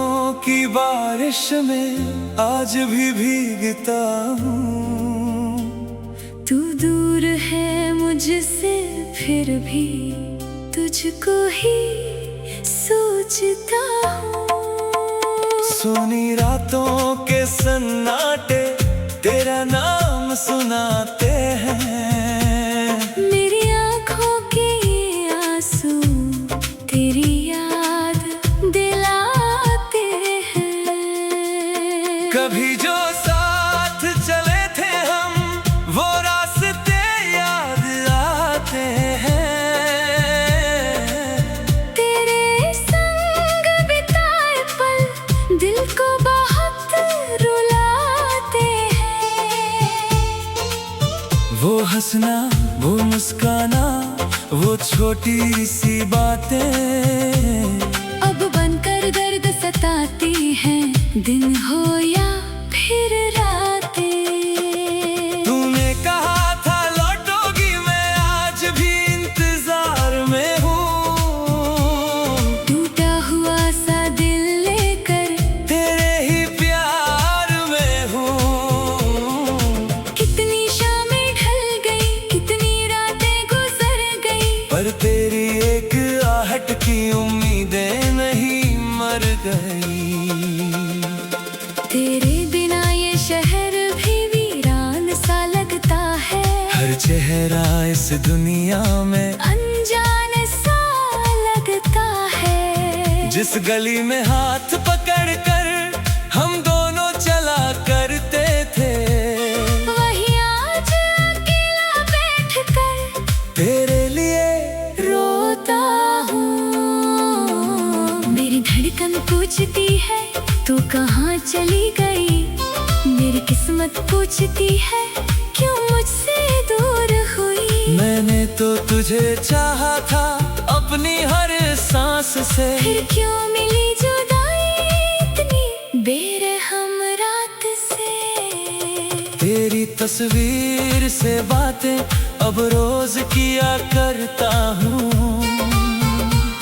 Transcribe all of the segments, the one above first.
यादों की बारिश में आज भी भीगता हूँ। तू दूर है मुझसे फिर भी तुझको ही सोचता हूँ। सोनी रातों के सन्नाटे तेरा नाम सुनाते हैं। मेरी आँखों के आंसू तेरी याद दिलाते हैं। कभी जो साथ चले थे हम वो रास्ते याद आते हैं। तेरे संग बिताए पल दिल को बहुत रुलाते हैं। वो हंसना, वो मुस्काना, वो छोटी सी बातें अब बनकर दर्द सताती हैं, दिन हो या फिर रातें। तूने कहा था लौटोगी, मैं आज भी इंतजार में हूँ। टूटा हुआ सा दिल लेकर तेरे ही प्यार में हूँ। कितनी शामें ढल गई, कितनी रातें गुजर गई, पर तेरी एक आहट की उम्मीदें नहीं मर गई। तेरे बिना ये शहर भी वीरान सा लगता है। हर चेहरा इस दुनिया में अनजान सा लगता है। जिस गली में हाथ पकड़ कर हम दोनों चला करते थे, वही आज अकेला बैठकर तेरे लिए रोता हूँ। मेरी धड़कन पूछती है तू कहाँ चली गई। मेरी किस्मत पूछती है क्यों मुझसे दूर हुई। मैंने तो तुझे चाहा था अपनी हर सांस से। फिर क्यों मिली जुदाई इतनी बेरहम रात से। तेरी तस्वीर से बातें अब रोज किया करता हूँ।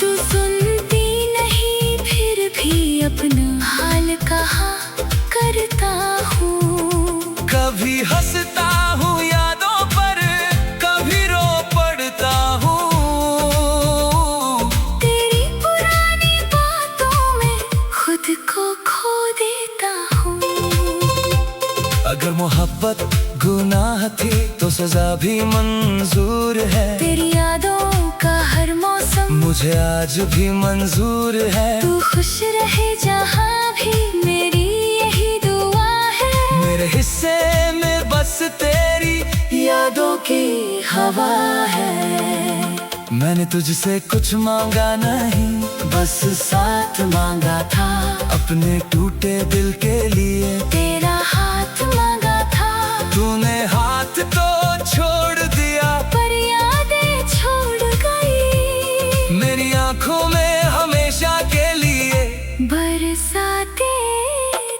तू सुनती नहीं फिर भी अपना हाल कहा करता हूँ। कभी हंसता हूँ यादों पर, कभी रो पड़ता हूँ। तेरी पुरानी बातों में खुद को खो देता हूँ। अगर मोहब्बत गुनाह थी तो सजा भी मंजूर है। तेरी यादों का हर मौसम मुझे आज भी मंजूर है। तू खुश रहे जहाँ भी मेरी यही दुआ है। मेरे हिस्से में बस तेरी यादों की हवा है। मैंने तुझसे कुछ मांगा नहीं, बस साथ मांगा था। अपने टूटे दिल के लिए तेरा हाथ मांगा था। तूने हाथ तो छोड़ दिया, पर यादें छोड़ गई। मेरी आंखों में हमेशा के लिए बरसातें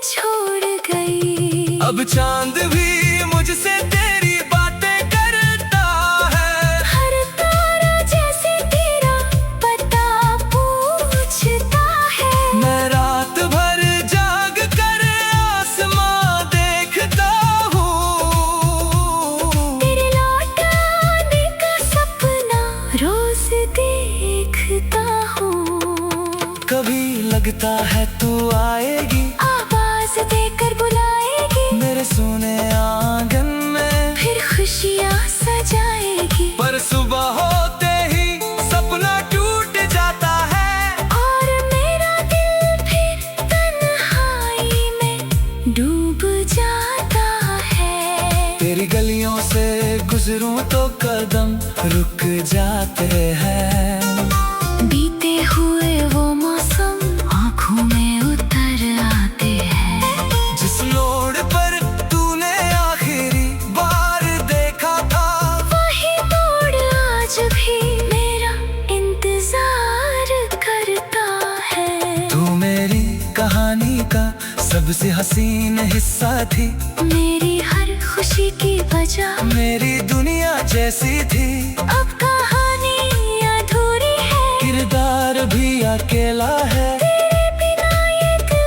छोड़ गई। अब चांद भी मुझसे तेरी बातें करता है। हर तारा जैसे तेरा पता पूछता है। मैं रात भर जाग कर आसमां देखता हूँ। तेरे लौट आने का सपना रोज देखता हूँ। कभी लगता है तू आएगी, आवाज देकर बुलाएगी, मेरे सोने आंगन में फिर खुशियाँ सजाएगी। पर सुबह होते ही सपना टूट जाता है। और मेरा दिल फिर तन्हाई में डूब जाता है। तेरी गलियों से गुजरूं तो कदम रुक जाते हैं। बीते हुए वो मौसम आँखों में उतर आते हैं। जिस मोड़ पर तूने आखिरी बार देखा था, वही मोड़ आज भी मेरा इंतजार करता है। तू मेरी कहानी का सबसे हसीन हिस्सा थी। मेरी हर खुशी की वजह मेरी दुनिया जैसी थी। अब कहानी अधूरी है, किरदार भी अकेला है। तेरे बिना ये दिल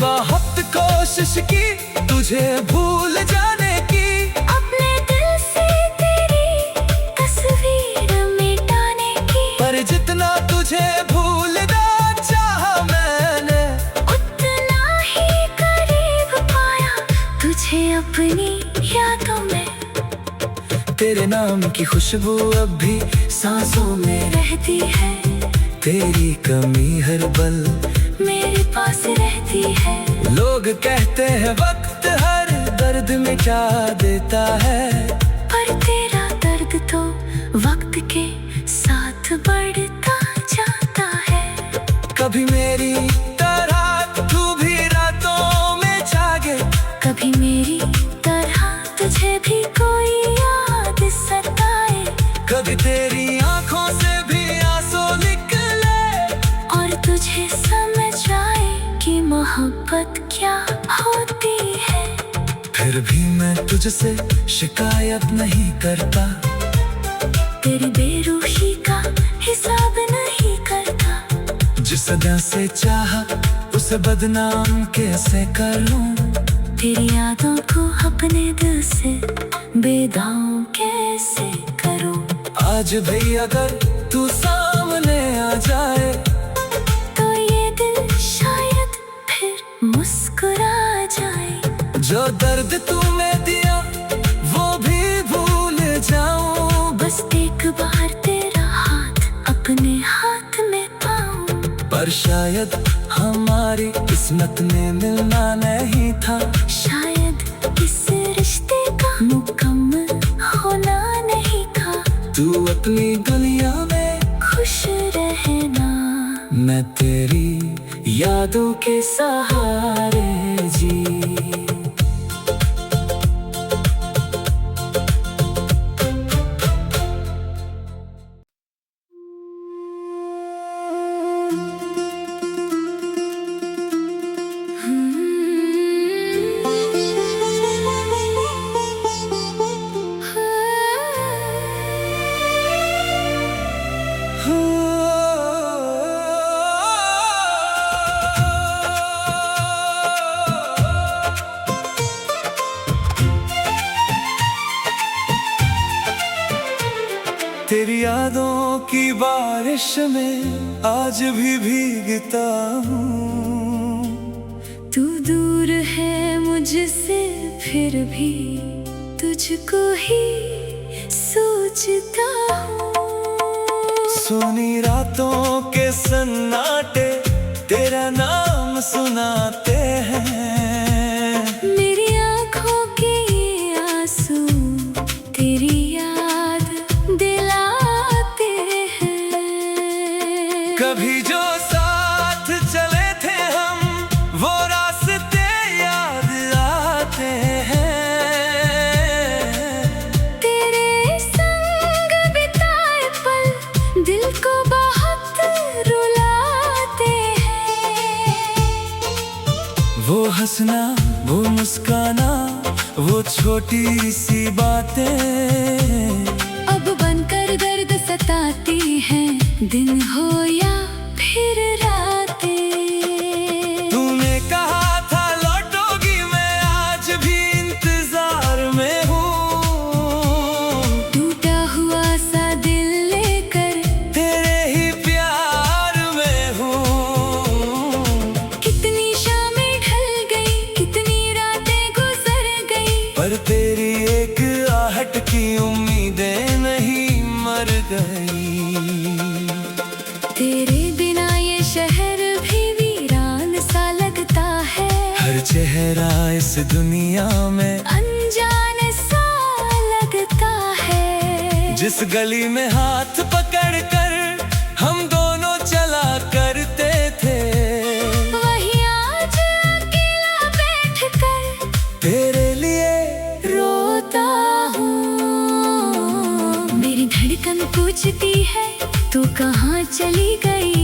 बहुत कोशिश की तुझे भूल जाने की, अपने दिल से तेरी तस्वीर मिटाने की। पर जितना तुझे भूलना चाहा मैंने, उतना ही करीब पाया तुझे अपनी यादों में। तेरे नाम की खुशबू अब भी सांसों में रहती है, तेरी कमी हर पल मेरे पास रहती है। लोग कहते हैं वक्त हर दर्द मिटा देता है, पर तेरा दर्द तो वक्त के साथ बढ़ता जाता है। कभी मेरी तरह तू भी रातों में जागे, कभी मेरी तरह तुझे भी कोई याद सताए, कभी तेरी आंखों से भी आंसू निकले, और तुझे समझ आए कि मोहब्बत क्या होती है। फिर भी मैं तुझसे शिकायत नहीं करता, तेरी बेरुखी का हिसाब नहीं करता। जिस अदा से चाहा उसे बदनाम कैसे करूं, तेरी यादों को अपने दिल से बेदाम कैसे करूं। आज भी अगर तू सामने आ जाए, तो ये दिल शायद फिर मुस्कुरा जाए। जो दर्द तूने दिया वो भी भूल जाऊं, बस एक बार तेरा हाथ अपने हाथ में पाऊं। पर शायद हमारी किस्मत में मिलना नहीं था, शायद इस रिश्ते का मुकम्मल होना नहीं था। तू अपनी दुनिया में खुश रहना, मैं तेरी यादों के सहारे जी। तेरी यादों की बारिश में आज भी भीगता हूँ। तू दूर है मुझसे फिर भी तुझको ही सोचता हूँ। सुनी रातों के सन्नाटे तेरा नाम सुनाते हैं, मेरी आँखों के ये आंसू तेरी याद दिलाते हैं। कभी जो साथ चले थे हम वो रास्ते याद आते हैं। तेरे संग बिताए पल दिल को बहुत रुलाते हैं। वो हंसना वो मुस्काना वो छोटी सी बातें अब बनकर दर्द सताती हैं, दिन हो या फिर रातें। तूने कहा था लौटोगी, मैं आज भी इंतजार में हूँ। टूटा हुआ सा दिल लेकर तेरे ही प्यार में हूँ। कितनी शामें ढल गई, कितनी रातें गुजर गई, पर तेरी एक आहट की उम्मीदें नहीं मर गई। तेरे बिना ये शहर भी वीरान सा लगता है। हर चेहरा इस दुनिया में अनजान सा लगता है। जिस गली में हाथ पकड़ कर हम दोनों चला करते थे, वहीं आज अकेला बैठ कर तेरे लिए रोता हूँ। मेरी धड़कन पूछती है तू कहाँ चली गई,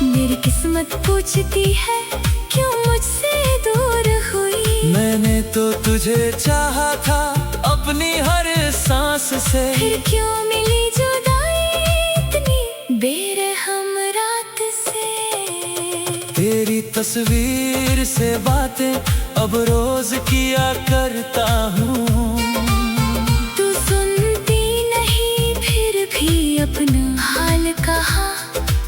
मेरी किस्मत पूछती है क्यों मुझसे दूर हुई। मैंने तो तुझे चाहा था अपनी हर सांस से, फिर क्यों मिली जुदाई इतनी बेरहम रात से। तेरी तस्वीर से बातें अब रोज किया करता हूँ। तू सुनती नहीं फिर भी अपना हाल कहा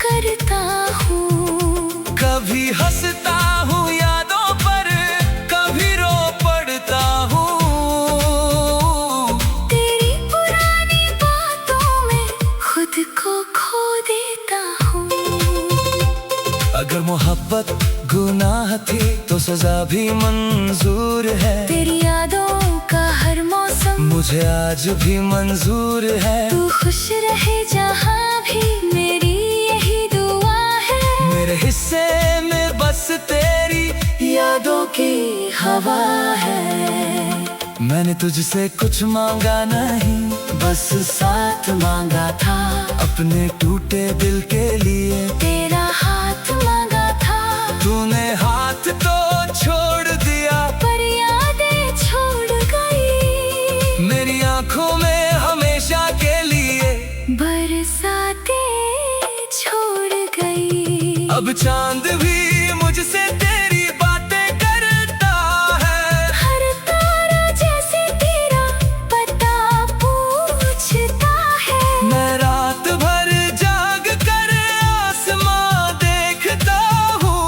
करता हूँ। कभी हंसता हूँ यादों पर, कभी रो पड़ता हूँ। तेरी पुरानी बातों में खुद को खो देता हूँ। अगर मोहब्बत गुनाह थी तो सजा भी मंजूर है। तेरी यादों का हर मौसम मुझे आज भी मंजूर है। तू खुश रहे जहाँ भी, मेरी यही दुआ है। मेरे हिस्से में बस तेरी यादों की हवा है। मैंने तुझसे कुछ मांगा नहीं, बस साथ मांगा था। अपने टूटे दिल के लिए तेरा हाथ मांगा था। तूने हाथ तो छोड़ दिया, पर यादें छोड़ गई। मेरी आंखों में हमेशा के लिए बरसातें छोड़ गई। अब चांद भी मुझसे तेरी बातें करता है। हर तारा जैसे तेरा पता पूछता है। मैं रात भर जाग कर आसमां देखता हूँ।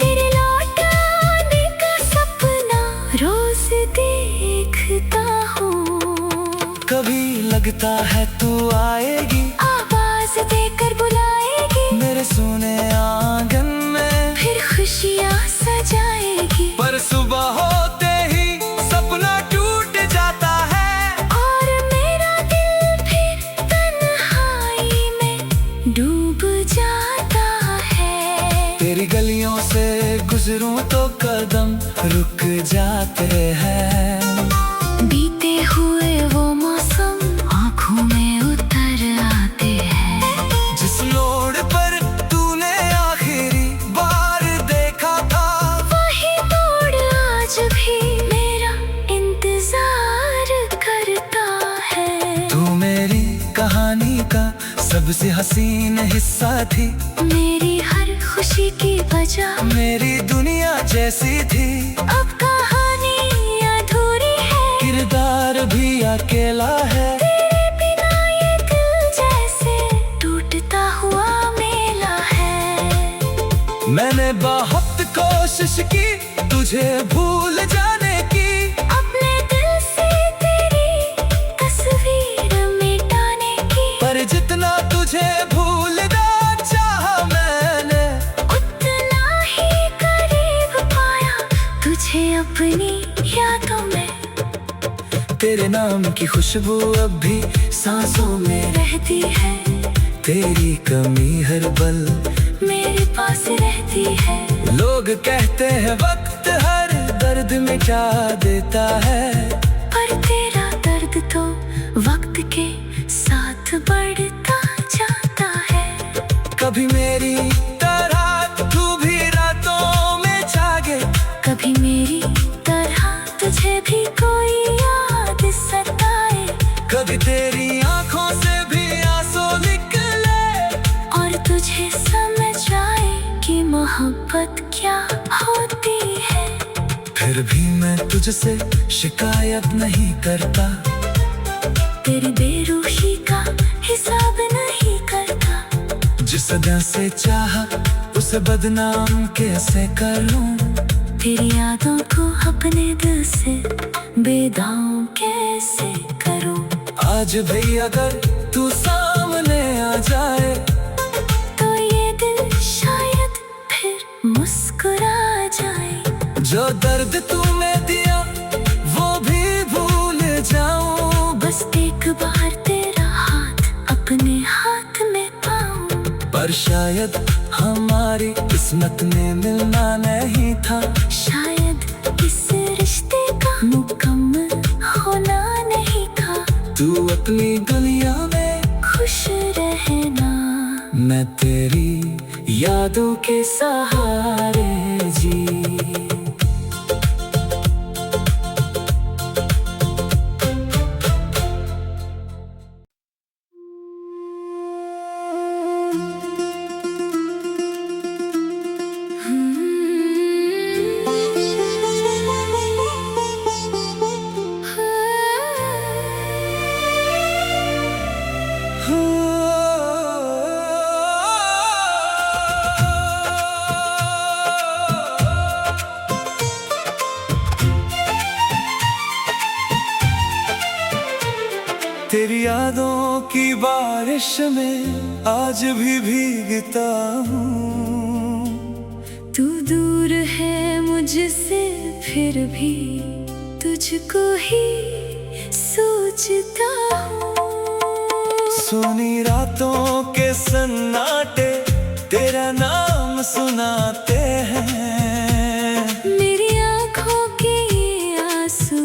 तेरे लौट आने का सपना रोज देखता हूँ। कभी लगता है तू आएगी, आवाज देकर बुलाएगी। मेरे सोने आंगन में फिर खुशियाँ सजाएगी। पर सुबह होते ही सपना टूट जाता है। और मेरा दिल फिर तन्हाई में डूब जाता है। तेरी गलियों से गुजरूं तो कदम रुक जाते हैं। बीते हुए वो मौसम आँखों में उतर आते हैं। जिस मोड़ पर तूने आखिरी बार देखा था, वही मोड़ आज भी मेरा इंतजार करता है। तू मेरी कहानी का सबसे हसीन हिस्सा थी। मेरी हर खुशी की वजह मेरी दुनिया जैसी थी। अब कहानी अधूरी है। किरदार भी अकेला है। तेरे बिना ये दिल जैसे टूटता हुआ मेला है। मैंने बहुत कोशिश की तुझे भूल जाने की। अपने दिल से तेरी तस्वीर मिटाने की। पर जितना तुझे भूलना चाहा मैंने, उतना ही करीब पाया तुझे अपनी यादों में। तेरे नाम की खुशबू अब भी सांसों में रहती है। तेरी कमी हर पल मेरे पास रहती है। लोग कहते हैं वक्त हर दर्द मिटा देता है। पर तेरा दर्द तो वक्त के साथ बढ़ता जाता है। कभी मेरी तरह तू भी रातों में जागे, कभी मेरी तरह तुझे भी कोई याद सताए। कभी तेरी आंखों से भी आंसू निकले, और तुझे समझ आए कि मोहब्बत क्या होती है। फिर भी मैं तुझसे शिकायत नहीं करता। तेरी बेरुखी का हिसाब नहीं करता। जिस अदा से चाहा उसे बदनाम कैसे करूं। तेरी यादों को अपने दिल से बेदाम कैसे करूं। आज भी अगर तू सामने आ जाए, तो ये दिल शायद फिर मुस्कुरा जाए। जो दर्द तूने दिया वो भी भूल जाऊं। बस एक बार तेरा हाथ अपने हाथ में पाऊं। पर शायद हमारी किस्मत में मिलना नहीं था। शायद इस रिश्ते का मुकम्मल होना नहीं था। तू अपनी दुनिया में खुश रहना, मैं तेरी यादों के सहारे जी। की बारिश में आज भी भीगता हूँ। तू दूर है मुझसे फिर भी तुझको ही सोचता हूँ। सुनी रातों के सन्नाटे तेरा नाम सुनाते हैं। मेरी आँखों के ये आंसू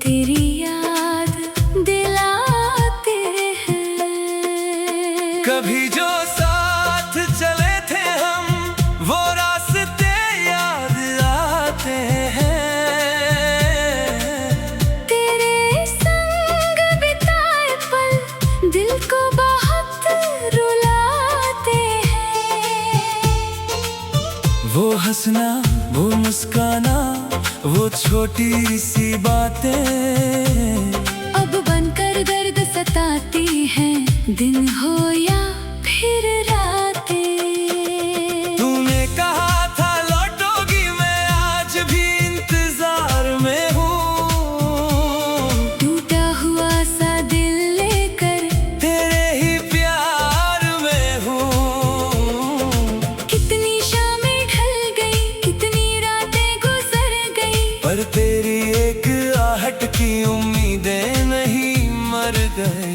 तेरी याद दिलाते हैं। कभी जो साथ चले थे हम वो रास्ते याद आते हैं। तेरे संग बिताए पल दिल को बहुत रुलाते हैं। वो हंसना, वो मुस्काना, वो छोटी सी बातें अब बनकर दर्द सताती हैं, दिन हो या फिर रातें। तूने कहा था लौटोगी, मैं आज भी इंतजार में हूँ। टूटा हुआ सा दिल लेकर तेरे ही प्यार में हूँ। कितनी शामें ढल गई, कितनी रातें गुजर गई, पर तेरी एक आहट की उम्मीदें नहीं मर गई।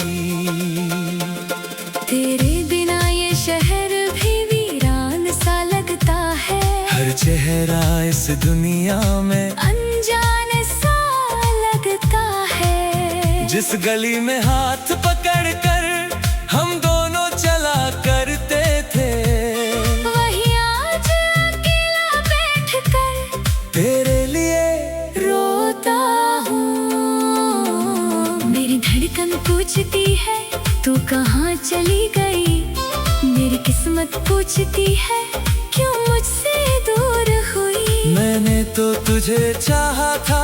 तेरे बिना ये शहर भी वीरान सा लगता है। हर चेहरा इस दुनिया में अनजान सा लगता है। जिस गली में हाथ पकड़ कर हम दोनों चला करते थे, वही आज अकेला बैठकर तेरे लिए रोता हूँ। मेरी धड़कन पूछती है तू कहाँ चली गई। मेरी किस्मत पूछती है क्यों मुझसे दूर हुई। मैंने तो तुझे चाहा था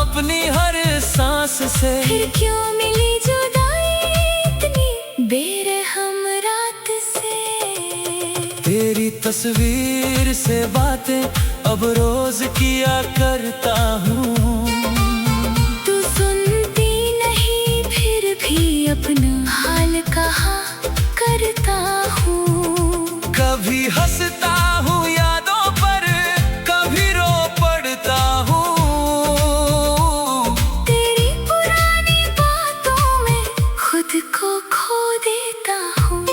अपनी हर सांस से, फिर क्यों मिली जुदाई इतनी बेरहम रात से। तेरी तस्वीर से बातें अब रोज किया करता हूँ। तू सुनती नहीं फिर भी अपना हाल कहा करता हूँ। कभी हंसता हूँ यादों पर, कभी रो पड़ता हूँ। तेरी पुरानी बातों में खुद को खो देता हूँ।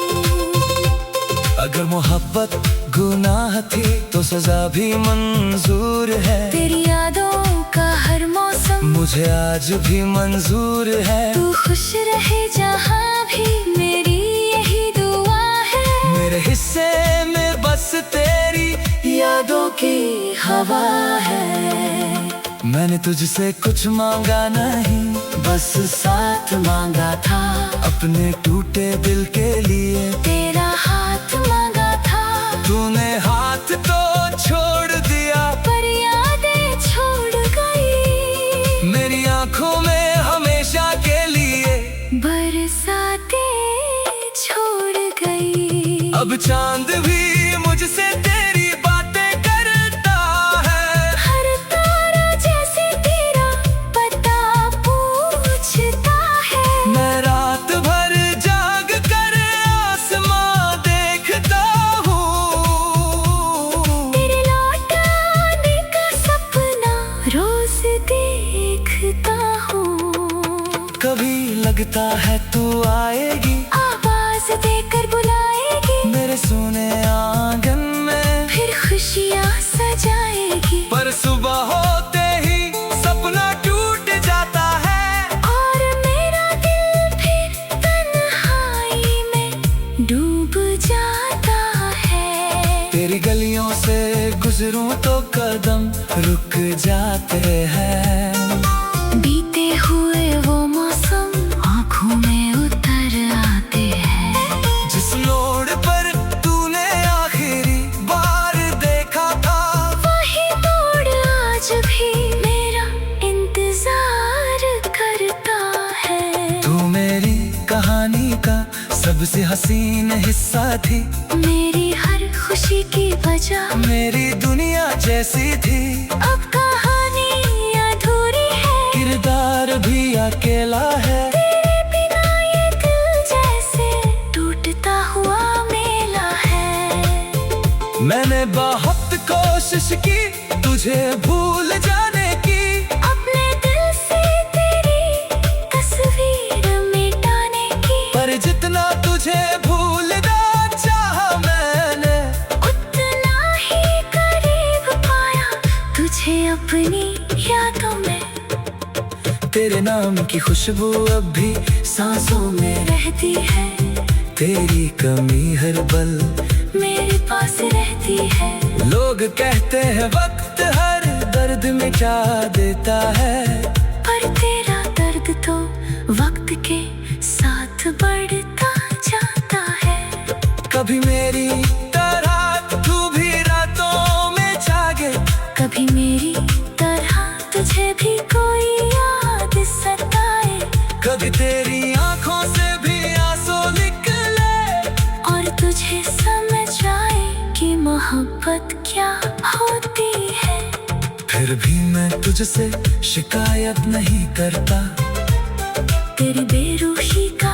अगर मोहब्बत गुनाह थी तो सजा भी मंजूर है। तेरी यादों का हर मौसम मुझे आज भी मंजूर है। तू खुश रहे जहाँ भी मेरी यही दुआ है। मेरे हिस्से में बस तेरी यादों की हवा है। मैंने तुझसे कुछ मांगा नहीं, बस साथ मांगा था। अपने टूटे दिल के लिए तेरा हाथ मांगा था। तूने हाथ तो छोड़ दिया, पर यादें छोड़ गई। मेरी आंखों में हमेशा के लिए बरसातें छोड़ गई। अब चांद भी मुझसे तेरी बातें करता है। हर तारा जैसे तेरा पता पूछता है। मैं रात भर जाग कर आसमां देखता हूँ। तेरे लौट आने का सपना रोज देखता हूँ। कभी लगता है तू आएगी, आवाज देकर बुलाएगी। मेरे सोने आंगन में फिर खुशियाँ सजाएगी। पर सुबह होते ही सपना टूट जाता है। और मेरा दिल फिर तन्हाई में डूब जाता है। तेरी गलियों से गुजरूं तो कदम रुक जाते हैं। बीते हुए वो मौसम आँखों में उतर आते हैं। जिस मोड़ पर तूने आखिरी बार देखा था, वही मोड़ आज भी मेरा इंतजार करता है। तू मेरी कहानी का सबसे हसीन हिस्सा थी। मेरी हर खुशी की वजह मेरी दुनिया जैसी थी। अब कहानी अधूरी है। किरदार भी अकेला है। तेरे बिना ये दिल मैंने बहुत कोशिश की तुझे भूल जाने की, अपने दिल से तेरी तस्वीर मिटाने की। पर जितना तुझे भूलना चाहा मैंने, उतना ही करीब पाया तुझे अपनी यादों में। तेरे नाम की खुशबू अब भी सांसों में रहती है, तेरी कमी हर पल मेरे पास रहती है। लोग कहते हैं वक्त हर दर्द में क्या देता है, पर तेरा दर्द तो वक्त के साथ बढ़ता जाता है। कभी मेरी तरह तू भी रातों में जागे, कभी मेरी तरह तुझे भी कोई याद सताए, कभी तेरी आंखों से भी आंसू निकले, और तुझे समझ आए कि मोहब्बत क्या होती है। फिर भी मैं तुझसे शिकायत नहीं करता, तेरी बेरुखी का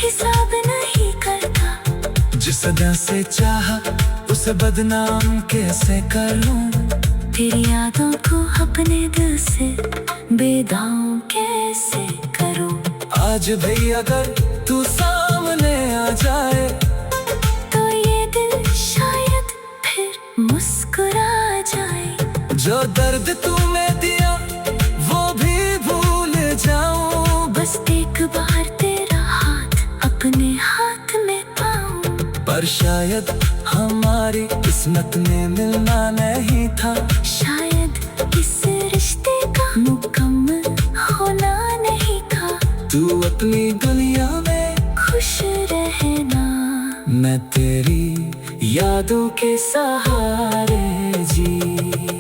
हिसाब नहीं करता। जिस अदा से चाहा उसे बदनाम कैसे करूं, तेरी यादों को अपने दिल से बेदाम कैसे करूं। आज भी अगर तू सामने आ जाए, तो ये दिल शायद फिर मुस्कुरा जाए। जो दर्द तूने दिया वो भी भूल जाऊं, बस एक बार तेरा हाथ अपने हाथ में पाऊं। पर शायद हमारी किस्मत में मिलना नहीं था, शायद इस रिश्ते का मुकम्मल होना नहीं था। तू अपनी दुनिया में खुश रहना, मैं तेरी यादों के सहारे जी।